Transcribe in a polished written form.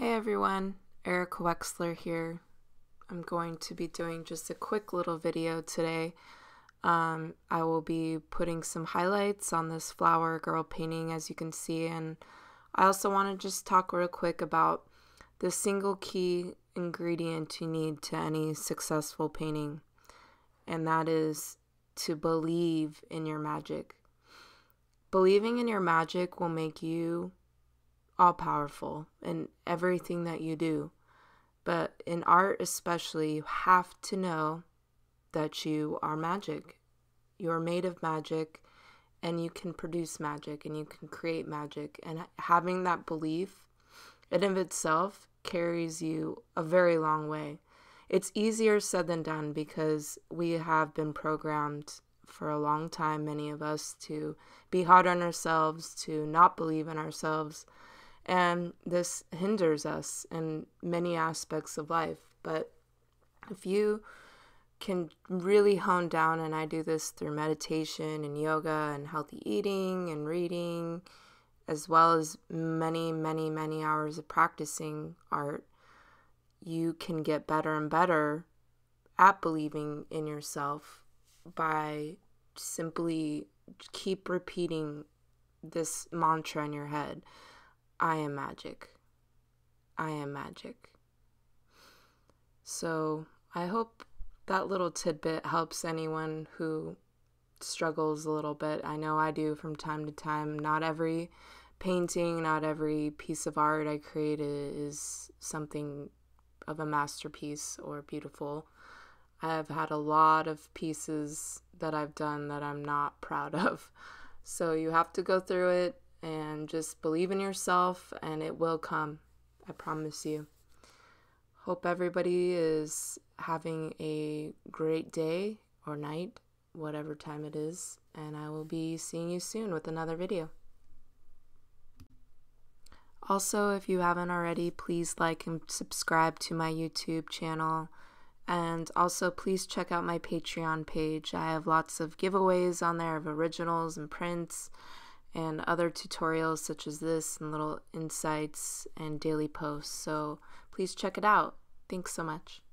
Hey everyone, Erica Wexler here. I'm going to be doing just a quick little video today. I will be putting some highlights on this flower girl painting, as you can see, and I also want to just talk real quick about the single key ingredient you need to any successful painting, and that is to believe in your magic. Believing in your magic will make you all-powerful in everything that you do. But in art especially, you have to know that you are magic. You are made of magic, and you can produce magic, and you can create magic. And having that belief in of itself carries you a very long way. It's easier said than done because we have been programmed for a long time, many of us, to be hard on ourselves, to not believe in ourselves. And this hinders us in many aspects of life. But if you can really hone down, and I do this through meditation and yoga and healthy eating and reading, as well as many, many, many hours of practicing art, you can get better and better at believing in yourself by simply keep repeating this mantra in your head. I am magic. I am magic. So I hope that little tidbit helps anyone who struggles a little bit. I know I do from time to time. Not every painting, not every piece of art I create is something of a masterpiece or beautiful. I have had a lot of pieces that I've done that I'm not proud of. So you have to go through it and just believe in yourself, and it will come. I promise you. Hope everybody is having a great day or night, whatever time it is, and I will be seeing you soon with another video. Also, if you haven't already, please like and subscribe to my YouTube channel. And also, please check out my Patreon page. I have lots of giveaways on there of originals and prints and other tutorials such as this and little insights and daily posts. So please check it out. Thanks so much.